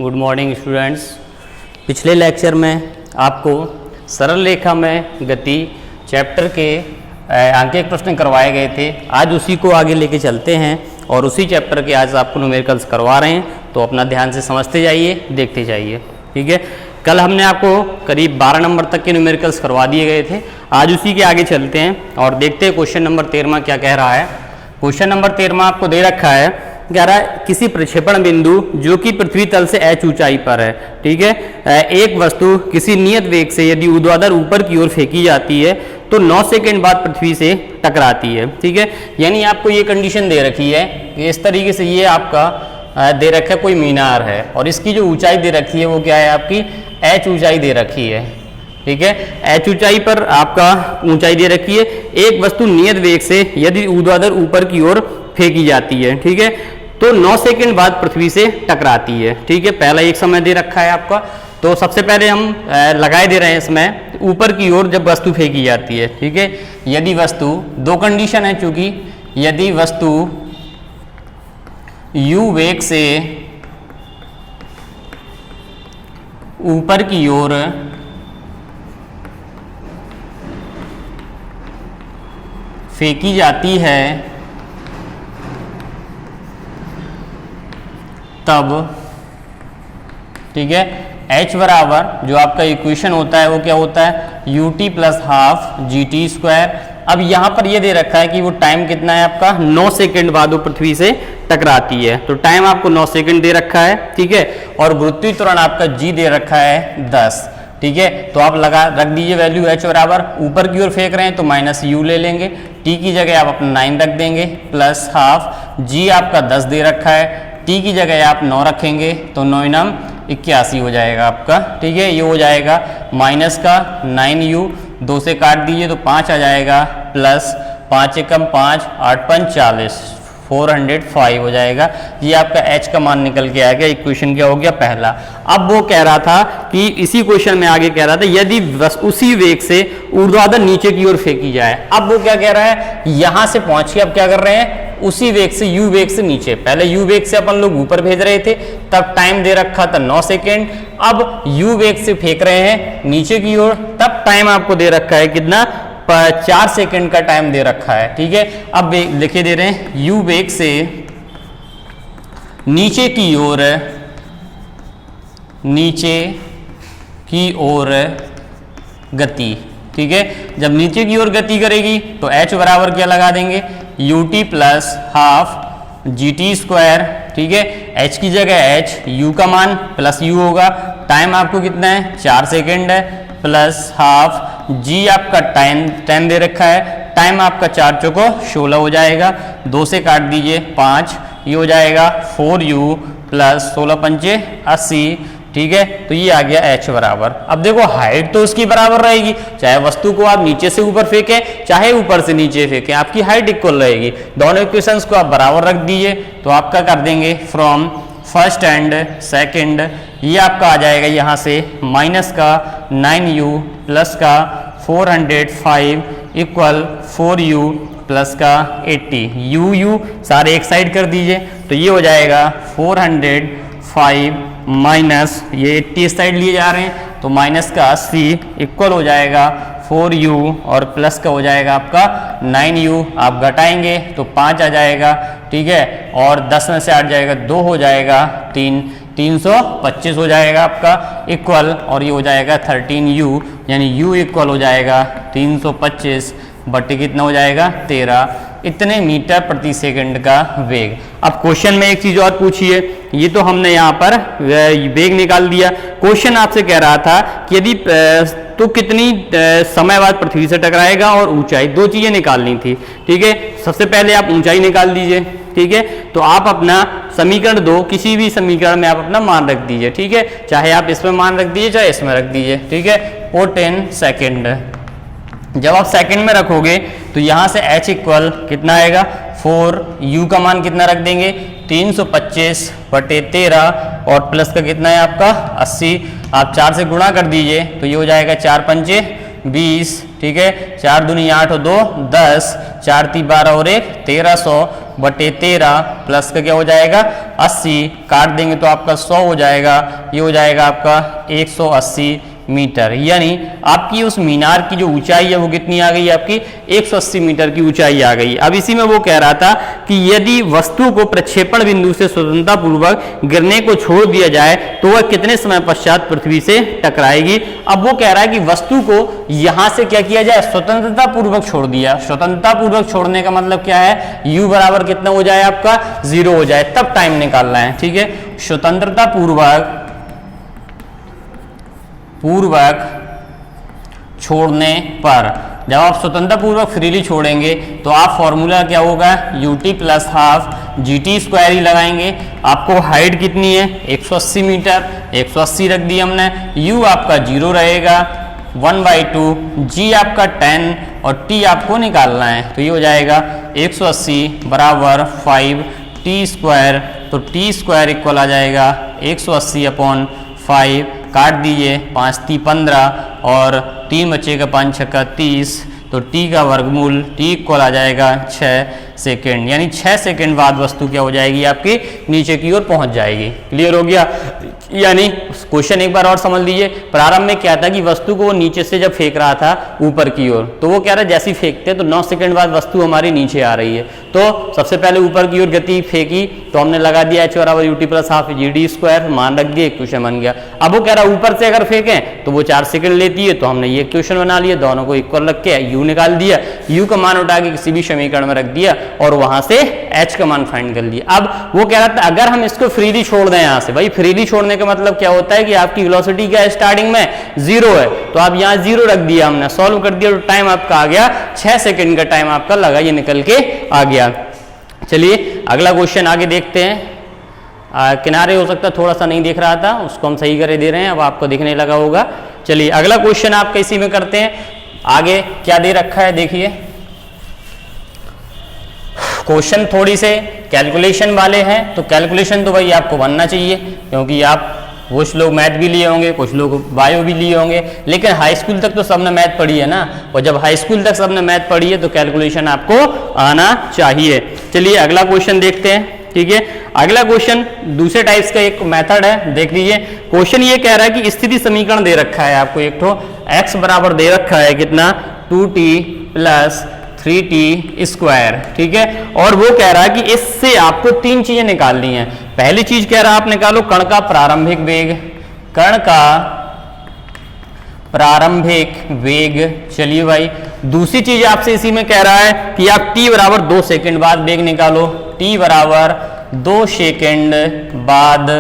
Good morning students. पिछले lecture में आपको सरल रेखा में गति चैप्टर के अंक प्रश्न करवाए गए थे। आज उसी को आगे लेके चलते हैं और उसी चैप्टर के आज आपको न्यूमेरिकल्स करवा रहे हैं, तो अपना ध्यान से समझते जाइए, देखते जाइए। ठीक है, कल हमने आपको करीब 12 नंबर तक के न्यूमेरिकल्स करवा दिए गए थे। आज उसी के आगे चलते हैं और देखते हैं क्वेश्चन नंबर 13 क्या कह रहा है। क्वेश्चन नंबर 13 आपको दे रखा है, कह रहा है किसी प्रक्षेपण बिंदु जो कि पृथ्वी तल से h ऊंचाई पर है, ठीक है, एक वस्तु किसी नियत वेग से यदि ऊर्ध्वाधर ऊपर की ओर फेंकी जाती है तो 9 सेकंड बाद पृथ्वी से टकराती है। ठीक है, यानी आपको ये कंडीशन दे रखी है कि इस तरीके से ये आपका दे रखा है, कोई मीनार है और इसकी जो ऊंचाई दे रखी है वो क्या है, आपकी h ऊंचाई दे रखी है। ठीक है, h ऊंचाई पर आपका ऊंचाई दे रखी है, एक वस्तु नियत वेग से यदि ऊर्ध्वाधर ऊपर की ओर फेंकी जाती है, ठीक है, तो 9 सेकंड बाद पृथ्वी से टकराती है। ठीक है, पहला एक समय दे रखा है आपका, तो सबसे पहले हम लगाए दे रहे हैं इसमें ऊपर की ओर जब वस्तु फेंकी जाती है। ठीक है, यदि वस्तु, दो कंडीशन है, चूंकि यदि वस्तु u वेग से ऊपर की ओर फेंकी जाती है तब, ठीक है, h बराबर जो आपका इक्वेशन होता है वो क्या होता है, ut plus half gt square. अब यहाँ पर ये दे रखा है कि वो टाइम कितना है आपका, 9 सेकंड बाद वो पृथ्वी से टकराती है, तो टाइम आपको 9 सेकंड दे रखा है। ठीक है, और गुरुत्वीय त्वरण आपका g दे रखा है 10। ठीक है, तो आप रख दीजिए वैल्यू h बराबर, ऊपर की ओर फेंक रहे हैं तो माइनस u ले लेंगे, t की जगह आप अपना 9 रख देंगे, प्लस हाफ, g आपका 10 दे रखा है, t की जगह आप 9 रखेंगे तो 9 9 81 हो जाएगा आपका। ठीक है, ये हो जाएगा माइनस का 9u, 2 से काट दीजिए तो 5 आ जाएगा, प्लस 5 एकम 5, 8 पंच 40, 405 हो जाएगा। ये आपका h का मान निकल के आ गया। इक्वेशन क्या हो गया, पहला। अब वो कह रहा था कि इसी क्वेश्चन में आगे कह रहा था यदि उसी वेग से ऊर्ध्वाधर नीचे की ओर फेंकी जाए। अब वो क्या कह रहा है, यहां से पहुंच के अब क्या कर रहे हैं, उसी वेग से u वेग से नीचे, पहले u वेग से अपन लोग ऊपर भेज रहे थे तब टाइम दे रखा था 9 सेकेंड, अब u वेग से फेंक रहे हैं नीचे की ओर तब टाइम आपको दे रखा है कितना, 4 सेकंड का टाइम दे रखा है। ठीक है, अब लिखे दे रहे हैं u वेग से नीचे की ओर गति। ठीक है, जब नीचे की ओर गति करेगी तो h बराबर क्या लगा देंगे, ut plus half gt square. ठीक है, h की जगह h, u का मान प्लस u होगा, टाइम आपको कितना है 4 सेकेंड है, प्लस हाफ g आपका टाइम दे रखा है, टाइम आपका 4 चौको 16 हो जाएगा, 2 से काट दीजिए 5, ये हो जाएगा 4u प्लस 16 पंचे 80। ठीक है, तो ये आ गया h बराबर। अब देखो हाइट तो उसकी बराबर रहेगी, चाहे वस्तु को आप नीचे से ऊपर फेंकें चाहे ऊपर से नीचे फेंकें, आपकी हाइट इक्वल रहेगी। दोनों इक्वेशंस को आप बराबर रख दीजिए तो आपका कर देंगे फ्रॉम फर्स्ट एंड सेकंड, ये आपका आ जाएगा यहाँ से माइनस का 9u प्लस का 405 इक्वल 4u प्लस का 80, u सारे एक साइड कर दीजिए तो ये हो जाएगा 405 माइनस ये 80 साइड लिए जा रहे हैं तो माइनस का 80 इक्वल हो जाएगा 4u और प्लस का हो जाएगा आपका 9u, आप घटाएंगे तो 5 आ जाएगा। ठीक है, और 10 में से 8 जाएगा 2 हो जाएगा 325 हो जाएगा आपका इक्वल, और ये हो जाएगा 13u, यानी u इक्वल हो जाएगा 325 बटे कितना हो जाएगा 13, इतने मीटर प्रति सेकंड का वेग। अब क्वेश्चन में एक चीज और पूछी है, ये तो हमने यहाँ पर वेग निकाल दिया। क्वेश्चन आपसे कह रहा था कि यदि तो कितनी समय बाद पृथ्वी से टकराएगा और ऊंचाई, दो चीजें निकालनी थी। ठीक है, सबसे पहले आप ऊंचाई निकाल दीजिए। ठीक है, तो आप अपना समीकरण 2 किसी भी समीकरण में आप अपना मान रख दीजिए। ठीक है, चाहे आप इसमें मान रख दीजिए चाहे इसमें रख दीजिए। ठीक है, और 10 सेकेंड, जब आप सेकंड में रखोगे तो यहाँ से h इक्वल कितना आएगा, 4u का मान कितना रख देंगे 325 बटे 13 और प्लस का कितना है आपका 80, आप 4 से गुणा कर दीजिए तो ये हो जाएगा 4 पंचे 20। ठीक है, 4 दूनी 8 और 2 10, 4 × 3 12 और 1 1300 100/13 प्लस का क्या हो जाएगा 80, काट देंगे तो आपका 100 हो जाएगा, ये हो जाएगा आपका 180 मीटर। यानी आपकी उस मीनार की जो ऊंचाई है वो कितनी आ गई, आपकी 180 मीटर की ऊंचाई आ गई। अब इसी में वो कह रहा था कि यदि वस्तु को प्रक्षेपण बिंदु से स्वतंत्रता पूर्वक गिरने को छोड़ दिया जाए तो वह कितने समय पश्चात पृथ्वी से टकराएगी। अब वो कह रहा है कि वस्तु को यहां से क्या किया जाए, स्वतंत्रता पूर्वक छोड़ दिया। स्वतंत्रता पूर्वक छोड़ने का मतलब क्या है, u बराबर कितना हो जाए आपका 0 हो जाए, तब टाइम निकालना है। ठीक है, स्वतंत्रता पूर्वक छोड़ने पर, जब आप स्वतंत्रता पूर्वक फ्रीली छोड़ेंगे तो आप फॉर्मूला क्या होगा, ut प्लस हाफ GT² ही लगाएंगे। आपको हाइट कितनी है 180 मीटर, 180 रख दी हमने, u आपका 0 रहेगा, 1/2, g आपका 10 और t आपको निकालना है। तो ये हो जाएगा 180 बराबर 5t², तो t² इक्वल आ जाएगा 180/5, काट दीजिए, 5 × 3 = 15 और 3 बचेगा, 5 × 6 = 30, तो t का वर्गमूल t इक्वल आ जाएगा 6 सेकेंड। यानी 6 सेकेंड बाद वस्तु क्या हो जाएगी, आपकी नीचे की ओर पहुंच जाएगी। क्लियर हो गया। यानी क्वेश्चन एक बार और समझ लीजिए, प्रारंभ में क्या था कि वस्तु को वो नीचे से जब फेंक रहा था ऊपर की ओर, तो वो कह रहा है जैसे ही फेंकते हैं तो 9 सेकंड बाद वस्तु हमारी नीचे आ रही है। तो सबसे पहले ऊपर की ओर गति फेंकी तो हमने लगा दिया h बराबर ut प्लस हाफ GD², मान रख दिए, क्वेश्चन बन गया। अब वो कह रहा है ऊपर से अगर फेंकें तो वो 4 सेकंड लेती है, तो हमने ये क्वेश्चन बना लिया, दोनों को इक्वल रख के u निकाल दिया, u का मान उठा के किसी भी समीकरण में रख दिया और वहां से h का मान फाइंड कर लिया। अब वो कह रहा था अगर हम इसको फ्रीली छोड़ दें यहाँ से, भाई फ्रीली छोड़ने का मतलब क्या होता है कि आपकी वेलोसिटी क्या है, स्टार्टिंग में 0 है, तो आप यहाँ 0 रख दिया, हमने सॉल्व कर दिया, तो टाइम आपका आ गया 6 सेकंड का टाइम आपका लगा, ये निकल के आ गया। चलिए अगला क्वेश्चन आगे देखते हैं। किनारे हो सकता है थोड़ा सा नहीं दिख रहा था, उसको हम सही करे दे रहे हैं, अब आपको दिखने लगा होगा। चलिए अगला क्वेश्चन आपका इसी में करते हैं। आगे क्या दे रखा है देखिए, क्वेश्चन थोड़ी से कैलकुलेशन वाले हैं, तो कैलकुलेशन तो भाई आपको बनना चाहिए, क्योंकि आप कुछ लोग मैथ भी लिए होंगे, कुछ लोग बायो भी लिए होंगे, लेकिन हाई स्कूल तक तो सबने मैथ पढ़ी है ना, और जब हाई स्कूल तक सबने मैथ पढ़ी है तो कैलकुलेशन आपको आना चाहिए। चलिए अगला क्वेश्चन देखते हैं। ठीक है, अगला क्वेश्चन दूसरे टाइप्स का एक मेथड है, देख लीजिए। क्वेश्चन ये कह रहा है कि स्थिति समीकरण दे रखा है आपको, एक तो x बराबर दे रखा है कितना 2t प्लस 3t²। ठीक है, और वो कह रहा है कि इससे आपको 3 चीजें निकालनी है। पहली चीज कह रहा है आप निकालो कण का प्रारंभिक वेग, कण का प्रारंभिक वेग। चलिए भाई, दूसरी चीज आपसे इसी में कह रहा है कि आप t बराबर 2 सेकंड बाद वेग निकालो, t बराबर 2 सेकंड बाद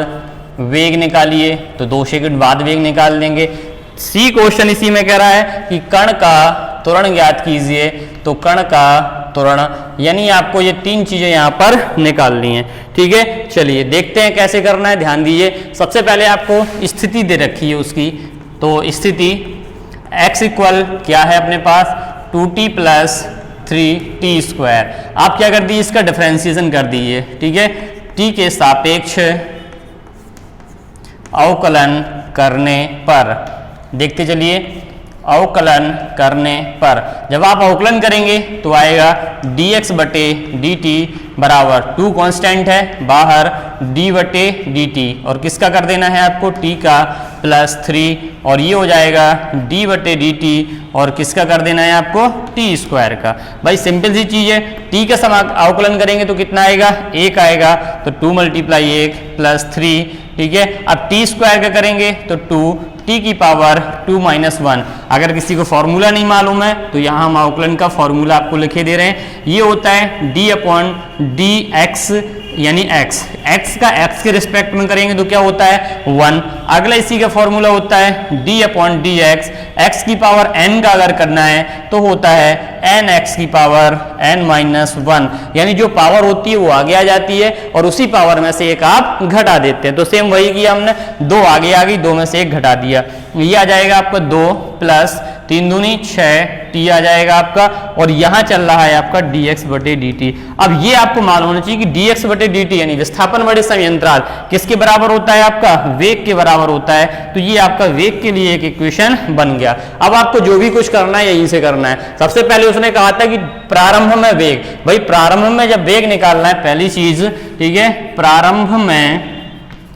वेग निकालिए, तो 2 सेकंड बाद वेग निकाल देंगे। सी क्वेश्चन इसी में कह रहा है कि कण का त्वरण ज्ञात कीजिए, तो कण का त्वरण, यानी आपको ये 3 चीजें यहाँ पर निकालनी है। ठीक है, चलिए देखते हैं कैसे करना है, ध्यान दीजिए। सबसे पहले आपको स्थिति दे रखी है उसकी, तो स्थिति x इक्वल क्या है अपने पास 2t प्लस 3t²। आप क्या कर दीजिए, इसका डिफरेंशिएशन कर दीजिए। ठीक है, t के सापेक्ष अवकलन करने पर, देखते चलिए, अवकलन करने पर जब आप अवकलन करेंगे तो आएगा dx/dt बराबर 2 कांस्टेंट है बाहर, d/dt, और किसका कर देना है आपको, t का प्लस 3, और ये हो जाएगा d/dt, और किसका कर देना है आपको, t² का। भाई सिंपल सी चीज है, t का अवकलन करेंगे तो कितना आएगा, 1 आएगा, तो 2 × 1 प्लस 3। ठीक है, अब t² का करेंगे तो 2, t की पावर 2 - 1। अगर किसी को फॉर्मूला नहीं मालूम है तो यहाँ हम अवकलन का फॉर्मूला आपको लिखे दे रहे हैं। ये होता है d/dx, यानी x का x के रिस्पेक्ट में करेंगे तो क्या होता है 1। अगला इसी का फॉर्मूला होता है d/dx, x की पावर n का अगर करना है तो होता है nx की पावर n-1, यानी जो पावर होती है वो आगे आ जाती है और उसी पावर में से एक आप घटा देते हैं। तो सेम वही किया हमने, 2 आगे आ गई, 2 में से 1 घटा दिया, ये आ जाएगा आपका 2 प्लस 3 दूनी 6 t आ जाएगा आपका, और यहाँ चल रहा है आपका dx बटे dt। अब ये आपको मालूम होना चाहिए कि dx बटे dt यानी विस्थापन बटे समय अंतराल किसके बराबर होता है, आपका वेग के बराबर होता है। तो ये आपका वेग के लिए एक इक्वेशन बन गया। अब आपको जो भी कुछ करना है यहीं से करना है। सबसे पहले उसने कहा था कि प्रारंभ में वेग, भाई प्रारंभ में जब वेग निकालना है पहली चीज, ठीक है, प्रारंभ में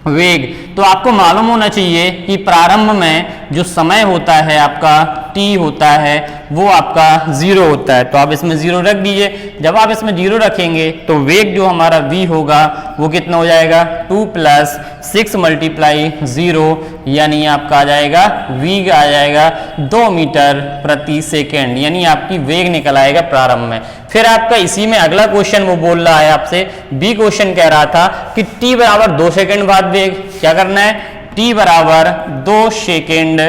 वेग, तो आपको मालूम होना चाहिए कि प्रारंभ में जो समय होता है आपका t होता है वो आपका 0 होता है। तो आप इसमें 0 रख दीजिए। जब आप इसमें 0 रखेंगे तो वेग जो हमारा v होगा वो कितना हो जाएगा, 2 + 6 × 0, यानी आपका आ जाएगा v आ जाएगा 2 मीटर प्रति सेकेंड, यानी आपकी वेग निकल आएगा प्रारंभ में। फिर आपका इसी में अगला क्वेश्चन वो बोल रहा है आपसे, बी क्वेश्चन कह रहा था कि t बराबर 2 सेकेंड बाद वेग, क्या करना है, t बराबर 2 सेकेंड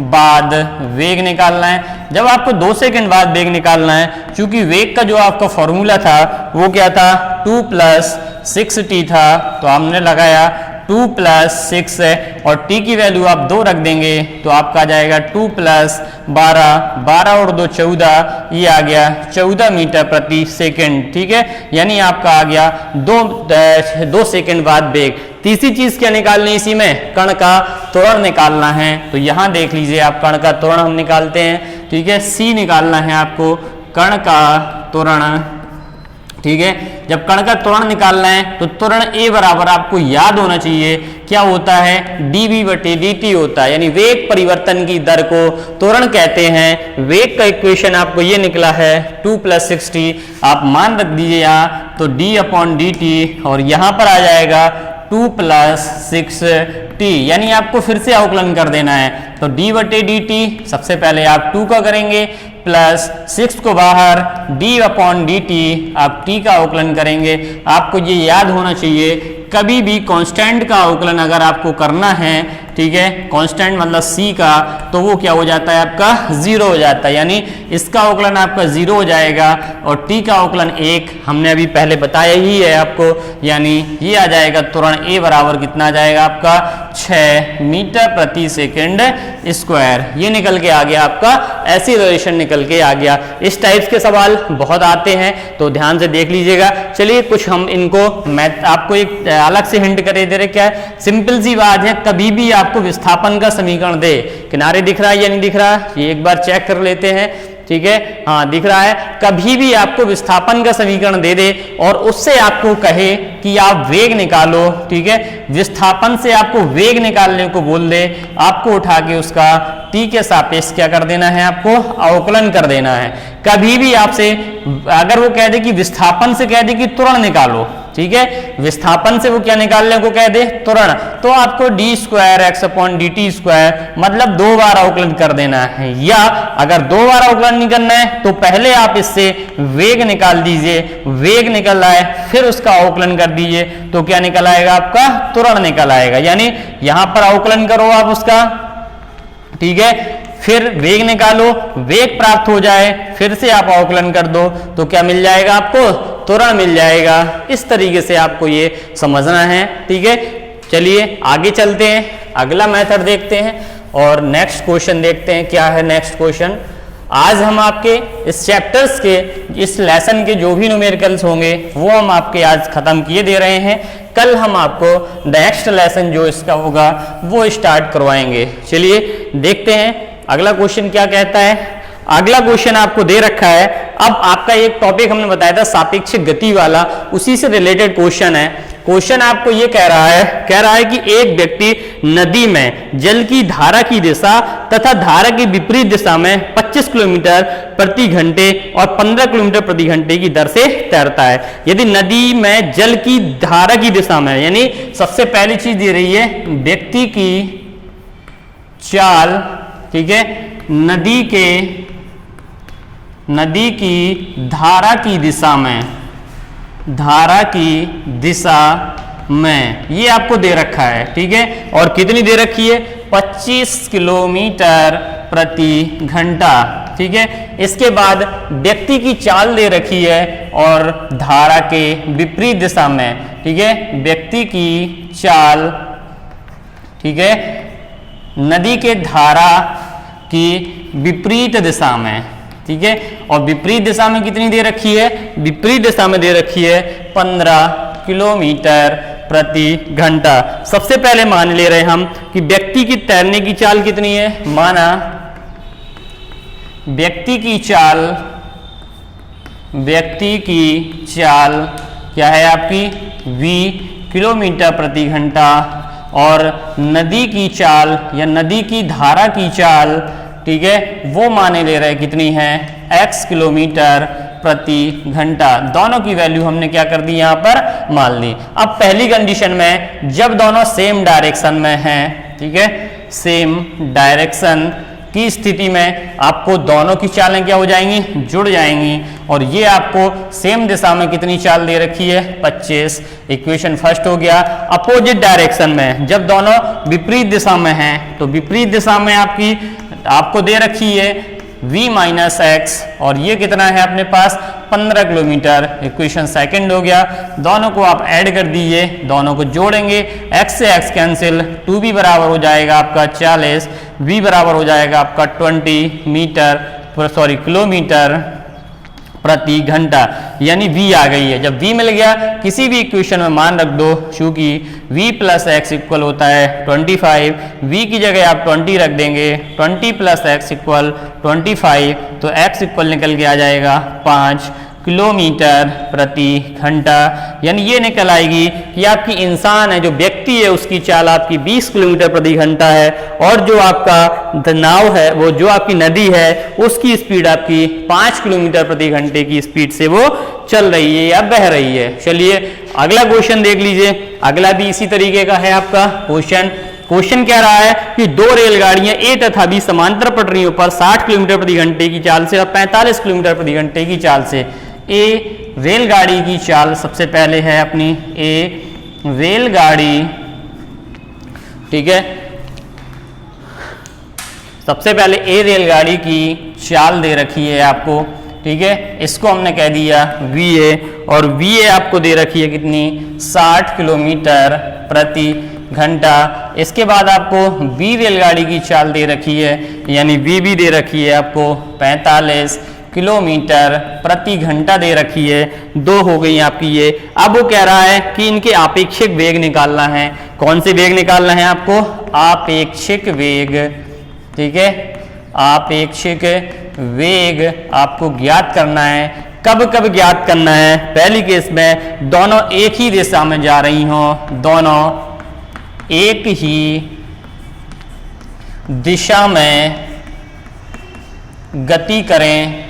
बाद वेग निकालना है। जब आपको 2 सेकेंड बाद वेग निकालना है, चूंकि वेग का जो आपका फॉर्मूला था वो क्या था, 2 + 6t था, तो हमने लगाया 2 + 6 है, और t की वैल्यू आप 2 रख देंगे तो आपका आ जाएगा 2 + 12, 12 और 2 14, ये आ गया 14 मीटर प्रति सेकेंड, ठीक है, यानी आपका आ गया 2 सेकेंड बाद वेग। तीसरी चीज क्या निकालनी है, इसी में कण का त्वरण निकालना है। तो यहां देख लीजिए आप, कण का त्वरण हम निकालते हैं, ठीक है, c निकालना है आपको, कण का त्वरण, ठीक है। जब कण का त्वरण निकालना है तो त्वरण a बराबर आपको याद होना चाहिए क्या होता है, dv बटे dt होता है, यानी वेग परिवर्तन की दर को त्वरण कहते हैं। वेग का इक्वेशन आपको ये निकला है 2 + 6t, आप मान रख दीजिए यहाँ, तो d/dt, और यहाँ पर आ जाएगा 2 + 6t, यानी आपको फिर से अवकलन कर देना है। तो d बटे dt सबसे पहले आप 2 का करेंगे, प्लस 6 को बाहर, d/dt आप t का अवकलन करेंगे। आपको ये याद होना चाहिए, कभी भी कांस्टेंट का अवकलन अगर आपको करना है, ठीक है, कांस्टेंट मतलब c का, तो वो क्या हो जाता है आपका 0 हो जाता है, यानी इसका अवकलन आपका 0 हो जाएगा, और t का अवकलन 1 हमने अभी पहले बताया ही है आपको, यानी ये आ जाएगा त्वरण a बराबर कितना आ जाएगा आपका 6 मीटर प्रति सेकेंड स्क्वायर। ये निकल के आ गया आपका, ऐसी रिलेशन निकल के आ गया। इस टाइप्स के सवाल बहुत आते हैं, तो ध्यान से देख लीजिएगा। चलिए कुछ हम इनको मैथ आपको एक अलग से हिंट करे दे रहे, क्या है, सिंपल सी बात है, कभी भी आपको विस्थापन का समीकरण दे, किनारे दिख रहा है या नहीं दिख रहा, ये एक बार चेक कर लेते हैं, ठीक है, हाँ दिख रहा है। कभी भी आपको विस्थापन का समीकरण दे दे और उससे आपको कहे कि आप वेग निकालो, ठीक है, विस्थापन से आपको वेग निकालने को बोल दे, आपको उठा के उसका t के सापेक्ष क्या कर देना है, आपको अवकलन कर देना है। कभी भी आपसे अगर वो कह दे कि विस्थापन से कह दे कि त्वरण निकालो, ठीक है, विस्थापन से वो क्या निकालने को कह दे, त्वरण, तो आपको d2x/dt2 मतलब 2 बार अवकलन कर देना है। या अगर 2 बार अवकलन नहीं करना है तो पहले आप इससे वेग निकाल दीजिए, वेग निकल आए फिर उसका अवकलन कर दीजिए, तो क्या निकल आएगा आपका त्वरण निकल आएगा। यानी यहां पर अवकलन करो आप उसका, ठीक है, फिर वेग निकालो, वेग प्राप्त हो जाए, फिर से आप अवकलन कर दो, तो क्या मिल जाएगा आपको, त्वरण मिल जाएगा। इस तरीके से आपको ये समझना है, ठीक है। चलिए आगे चलते हैं, अगला मेथड देखते हैं और नेक्स्ट क्वेश्चन देखते हैं क्या है नेक्स्ट क्वेश्चन। आज हम आपके इस चैप्टर्स के, इस लेसन के जो भी न्यूमेरिकल्स होंगे वो हम आपके आज खत्म किए दे रहे हैं। कल हम आपको नेक्स्ट लेसन जो इसका होगा वो स्टार्ट करवाएंगे। चलिए देखते हैं अगला क्वेश्चन क्या कहता है। अगला क्वेश्चन आपको दे रखा है, अब आपका एक टॉपिक हमने बताया था सापेक्षिक गति वाला, उसी से रिलेटेड क्वेश्चन है। क्वेश्चन आपको ये कह रहा है कि एक व्यक्ति नदी में जल की धारा की दिशा तथा धारा की विपरीत दिशा में 25 किलोमीटर प्रति घंटे और 15 किलोमीटर प्रति घंटे की दर से तैरता है। यदि नदी में जल की धारा की दिशा में, यानी सबसे पहली चीज दे रही है व्यक्ति की चाल, ठीक है, नदी की धारा की दिशा में ये आपको दे रखा है, ठीक है, और कितनी दे रखी है, 25 किलोमीटर प्रति घंटा, ठीक है। इसके बाद व्यक्ति की चाल दे रखी है और धारा के विपरीत दिशा में, ठीक है, व्यक्ति की चाल, ठीक है, नदी के धारा की विपरीत दिशा में, ठीक है। और विपरीत दिशा में कितनी दे रखी है, विपरीत दिशा में दे रखी है 15 किलोमीटर प्रति घंटा। सबसे पहले मान ले रहे हम कि व्यक्ति की तैरने की चाल कितनी है, माना व्यक्ति की चाल क्या है आपकी v किलोमीटर प्रति घंटा, और नदी की चाल या नदी की धारा की चाल, ठीक है, वो माने ले रहे कितनी है x किलोमीटर प्रति घंटा। दोनों की वैल्यू हमने क्या कर दी यहाँ पर मान ली। अब पहली कंडीशन में जब दोनों सेम डायरेक्शन में हैं, ठीक है, सेम डायरेक्शन की स्थिति में आपको दोनों की चालें क्या हो जाएंगी, जुड़ जाएंगी। और ये आपको सेम दिशा में कितनी चाल दे रखी है 25। इक्वेशन फर्स्ट हो गया। अपोजिट डायरेक्शन में जब दोनों विपरीत दिशा में हैं तो विपरीत दिशा में आपको दे रखी है v माइनस एक्स, और ये कितना है अपने पास 15 किलोमीटर। इक्वेशन सेकंड हो गया। दोनों को आप ऐड कर दीजिए, दोनों को जोड़ेंगे, x से x कैंसिल, 2v बराबर हो जाएगा आपका 40, v बराबर हो जाएगा आपका 20 किलोमीटर प्रति घंटा, यानी v आ गई है। जब v मिल गया किसी भी इक्वेशन में मान रख दो, चूंकि v प्लस एक्स इक्वल होता है 25, v की जगह आप 20 रख देंगे, 20 प्लस एक्स इक्वल 25, तो x इक्वल निकल के आ जाएगा 5 किलोमीटर प्रति घंटा। यानी ये निकल आएगी कि आपकी इंसान है, जो व्यक्ति है, उसकी चाल आपकी 20 किलोमीटर प्रति घंटा है, और जो आपका नाव है, वो जो आपकी नदी है, उसकी स्पीड आपकी 5 किलोमीटर प्रति घंटे की स्पीड से वो चल रही है या बह रही है। चलिए अगला क्वेश्चन देख लीजिए। अगला भी इसी तरीके का है आपका क्वेश्चन क्या रहा है कि दो रेलगाड़ियां ए तथा बी समांतर पटरियों पर 60 किलोमीटर प्रति घंटे की चाल से और 45 किलोमीटर प्रति घंटे की चाल से। ए रेलगाड़ी की चाल सबसे पहले है अपनी ए रेलगाड़ी, ठीक है, सबसे पहले ए रेलगाड़ी की चाल दे रखी है आपको, ठीक है, इसको हमने कह दिया VA, और VA आपको दे रखी है कितनी 60 किलोमीटर प्रति घंटा। इसके बाद आपको B रेलगाड़ी की चाल दे रखी है, यानी VB दे रखी है आपको 45 किलोमीटर प्रति घंटा दे रखी है। दो हो गई आपकी ये। अब वो कह रहा है कि इनके आपेक्षिक वेग निकालना है। कौन से वेग निकालना है आपको, आपेक्षिक वेग, ठीक है, आपेक्षिक वेग आपको ज्ञात करना है। कब कब ज्ञात करना है, पहली केस में दोनों एक ही दिशा में जा रही हों, दोनों एक ही दिशा में गति करें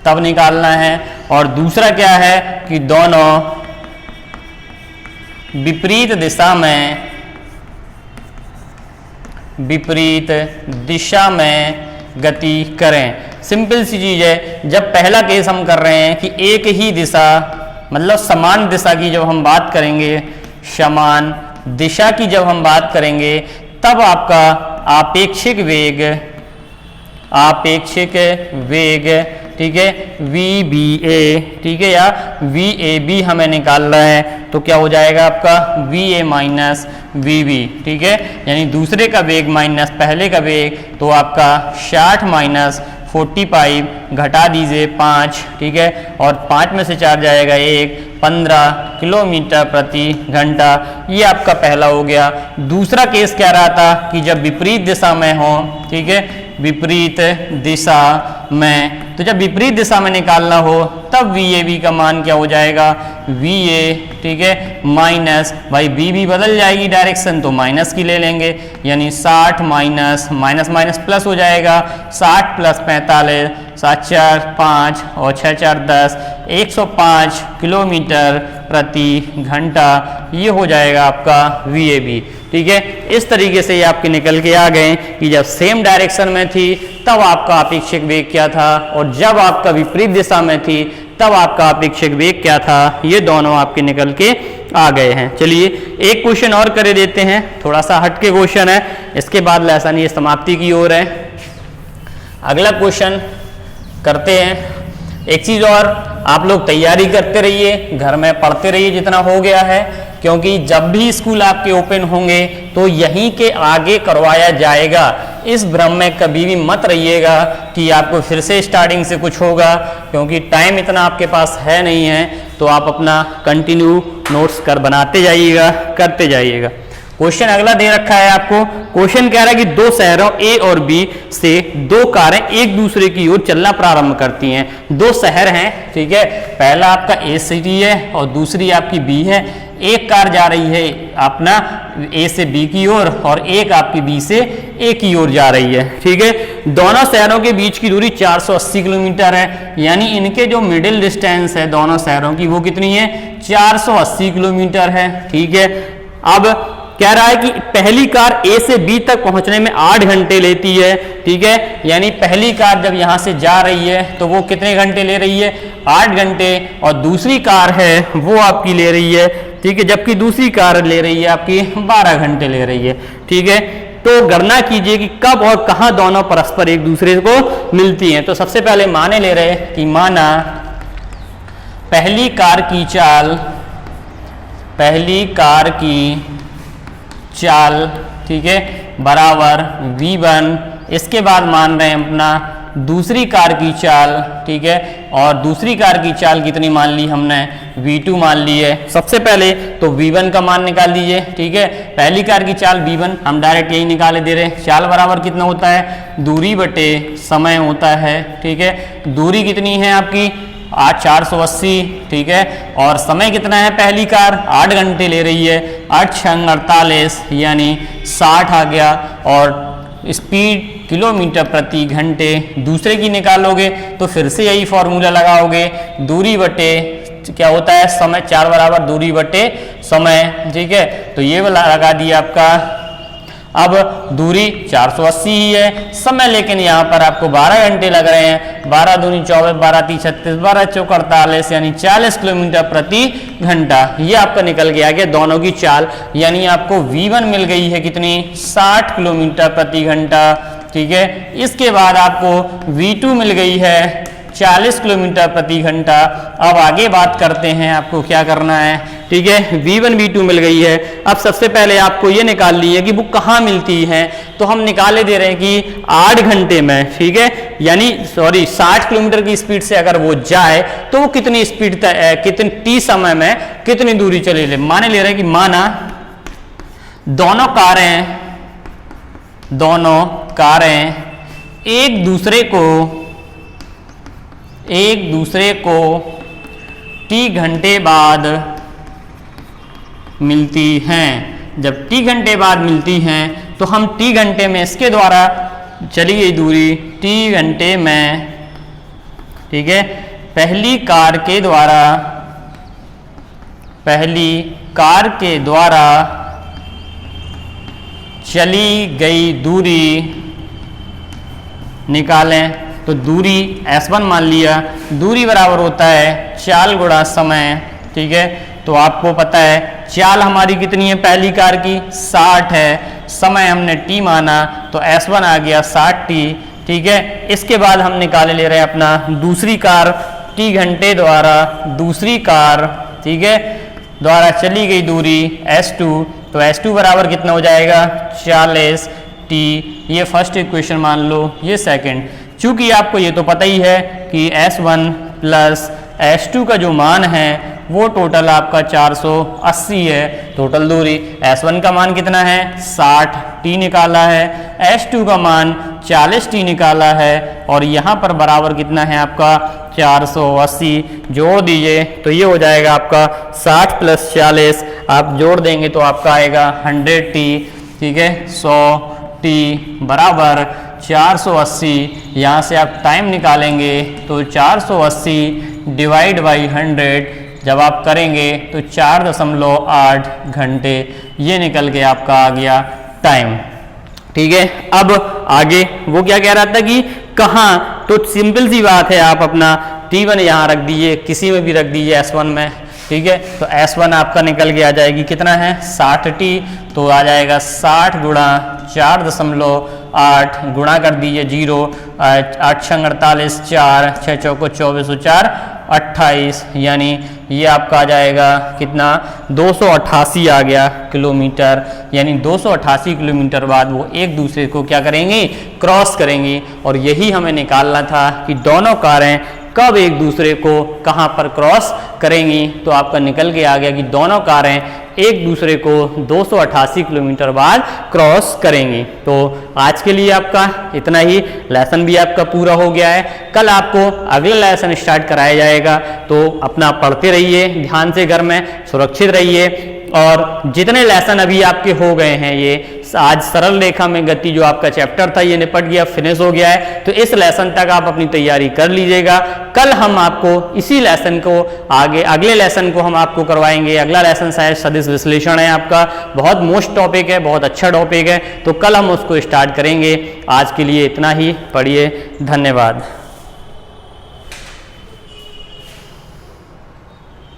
तब निकालना है। और दूसरा क्या है कि दोनों विपरीत दिशा में गति करें। सिंपल सी चीज है। जब पहला केस हम कर रहे हैं कि एक ही दिशा, मतलब समान दिशा की जब हम बात करेंगे, समान दिशा की जब हम बात करेंगे, तब आपका आपेक्षिक वेग, ठीक है, VBA, ठीक है, या VAB हमें निकालना है, तो क्या हो जाएगा आपका VA माइनस VB, ठीक है, यानी दूसरे का वेग माइनस पहले का वेग, तो आपका 60 माइनस 45 घटा दीजिए 5, ठीक है, और 5 में से 4 जाएगा 1, 15 किलोमीटर प्रति घंटा। ये आपका पहला हो गया। दूसरा केस क्या रहा था कि जब विपरीत दिशा में हो, ठीक है, विपरीत दिशा में, तो जब विपरीत दिशा में निकालना हो तब VAB का मान क्या हो जाएगा, VA, ठीक है, माइनस, भाई BB बदल जाएगी डायरेक्शन, तो माइनस की ले लेंगे, यानी 60 माइनस माइनस माइनस प्लस हो जाएगा, 60 प्लस 45, 7 4 5 और 6 4 10, 105 किलोमीटर प्रति घंटा। ये हो जाएगा आपका VAB, ठीक है। इस तरीके से ये आपके निकल के आ गए कि जब सेम डायरेक्शन में थी तब आपका अपेक्षित वेग क्या था, और जब आपका विपरीत दिशा में थी तब आपका अपेक्षित वेग क्या था। ये दोनों आपके निकल के आ गए हैं। चलिए एक क्वेश्चन और कर देते हैं, थोड़ा सा हटके क्वेश्चन है, इसके बाद लेसन ये समाप्ति की ओर है। अगला क्वेश्चन करते हैं। एक चीज़ और, आप लोग तैयारी करते रहिए, घर में पढ़ते रहिए जितना हो गया है, क्योंकि जब भी स्कूल आपके ओपन होंगे तो यहीं के आगे करवाया जाएगा। इस भ्रम में कभी भी मत रहिएगा कि आपको फिर से स्टार्टिंग से कुछ होगा, क्योंकि टाइम इतना आपके पास है नहीं है। तो आप अपना कंटिन्यू नोट्स बनाते जाइएगा, करते जाइएगा। क्वेश्चन अगला दे रखा है आपको। क्वेश्चन कह रहा है कि दो शहरों ए और बी से दो कारें एक दूसरे की ओर चलना प्रारंभ करती हैं। दो शहर हैं, ठीक है, पहला आपका ए सिटी है और दूसरी आपकी बी है। एक कार जा रही है अपना ए से बी की ओर और एक आपकी बी से ए की ओर जा रही है, ठीक है। दोनों शहरों के बीच की दूरी 480 किलोमीटर है, यानी इनके जो मिडिल डिस्टेंस है दोनों शहरों की वो कितनी है, 480 किलोमीटर है, ठीक है। अब कह रहा है कि पहली कार ए से बी तक पहुंचने में 8 घंटे लेती है, ठीक है, यानी पहली कार जब यहां से जा रही है तो वो कितने घंटे ले रही है, 8 घंटे, और दूसरी कार है वो आपकी ले रही है, ठीक है, जबकि दूसरी कार ले रही है आपकी 12 घंटे ले रही है, ठीक है। तो गणना कीजिए कि कब और कहां दोनों परस्पर एक दूसरे को मिलती हैं। तो सबसे पहले माने ले रहे कि माना पहली कार की चाल, ठीक है, बराबर v1। इसके बाद मान रहे हैं अपना दूसरी कार की चाल, ठीक है, और दूसरी कार की चाल कितनी मान ली हमने, v2 मान ली है। सबसे पहले तो v1 का मान निकाल लीजिए, ठीक है, पहली कार की चाल v1 हम डायरेक्ट यही निकाले दे रहे हैं। चाल बराबर कितना होता है, दूरी बटे समय होता है, ठीक है। दूरी कितनी है आपकी 480, ठीक है, और समय कितना है, पहली कार 8 घंटे ले रही है, 8 × 48 यानी 60 आ गया, और स्पीड किलोमीटर प्रति घंटे दूसरे की निकालोगे तो फिर से यही फॉर्मूला लगाओगे, दूरी बटे क्या होता है समय, 4 बराबर दूरी बटे समय, ठीक है। तो ये वाला लगा दिया आपका। अब दूरी 480 ही है, समय लेकिन यहाँ पर आपको 12 घंटे लग रहे हैं, 12 दूनी 24, 12 3 36, 12 चौक 48 यानी 40 किलोमीटर प्रति घंटा। ये आपका निकल के आ गया दोनों की चाल, यानी आपको v1 मिल गई है कितनी, 60 किलोमीटर प्रति घंटा, ठीक है। इसके बाद आपको v2 मिल गई है 40 किलोमीटर प्रति घंटा। अब आगे बात करते हैं आपको क्या करना है, ठीक है। v1 v2 मिल गई है। अब सबसे पहले आपको ये निकाल ली है कि वो कहाँ मिलती है, तो हम निकाले दे रहे हैं कि 8 घंटे में, ठीक है, यानी 60 किलोमीटर की स्पीड से अगर वो जाए तो वो कितनी स्पीड कितनी टी समय में कितनी दूरी चले ले। माने ले रहे हैं कि माना दोनों कारें एक दूसरे को t घंटे बाद मिलती हैं। जब t घंटे बाद मिलती हैं तो हम t घंटे में इसके द्वारा चली गई दूरी t घंटे में, ठीक है, पहली कार के द्वारा चली गई दूरी निकालें। तो दूरी S1 मान लिया, दूरी बराबर होता है चाल गुणा समय, ठीक है। तो आपको पता है चाल हमारी कितनी है, पहली कार की 60 है, समय हमने t माना तो S1 आ गया 60t, ठीक है। इसके बाद हम निकाले ले रहे हैं अपना दूसरी कार t घंटे द्वारा, दूसरी कार, ठीक है, द्वारा चली गई दूरी S2। तो S2 बराबर कितना हो जाएगा 40t। ये फर्स्ट इक्वेशन मान लो, ये सेकंड। चूंकि आपको ये तो पता ही है कि S1 प्लस S2 का जो मान है वो टोटल आपका 480 है। टोटल दूरी S1 का मान कितना है 60t निकाला है, S2 का मान 40t निकाला है, और यहाँ पर बराबर कितना है आपका 480। जोड़ दीजिए तो ये हो जाएगा आपका 60 + 40, आप जोड़ देंगे तो आपका आएगा 100t, ठीक है। 100t बराबर 480। यहाँ से आप टाइम निकालेंगे तो 480 डिवाइड बाई 100 जब आप करेंगे तो 4.8 घंटे ये निकल के आपका आ गया टाइम, ठीक है। अब आगे वो क्या कह रहा था कि कहाँ, तो सिंपल सी बात है, आप अपना t1 यहाँ रख दीजिए, किसी में भी रख दीजिए S1 में, ठीक है। तो S1 आपका निकल के आ जाएगी कितना है 60t, तो आ जाएगा 60 गुणा 4.8 गुणा कर दीजिए 0, 8 × 48, 4 6 चौको 24 4 28, यानी ये आपका आ जाएगा कितना 288 आ गया किलोमीटर। यानी 288 किलोमीटर बाद वो एक दूसरे को क्या करेंगी, क्रॉस करेंगी। और यही हमें निकालना था कि दोनों कारें कब एक दूसरे को कहाँ पर क्रॉस करेंगी। तो आपका निकल के आ गया कि दोनों कारें एक दूसरे को 288 किलोमीटर बाद क्रॉस करेंगी। तो आज के लिए आपका इतना ही, लेसन भी आपका पूरा हो गया है। कल आपको अगला लेसन स्टार्ट कराया जाएगा, तो अपना पढ़ते रहिए ध्यान से, घर में सुरक्षित रहिए। और जितने लेसन अभी आपके हो गए हैं, ये आज सरल रेखा में गति जो आपका चैप्टर था ये निपट गया, फिनिश हो गया है। तो इस लेसन तक आप अपनी तैयारी कर लीजिएगा। कल हम आपको इसी लेसन को अगले लेसन को हम आपको करवाएंगे। अगला लेसन शायद सदिश विश्लेषण है आपका, बहुत मोस्ट टॉपिक है, बहुत अच्छा टॉपिक है। तो कल हम उसको स्टार्ट करेंगे। आज के लिए इतना ही, पढ़िए, धन्यवाद।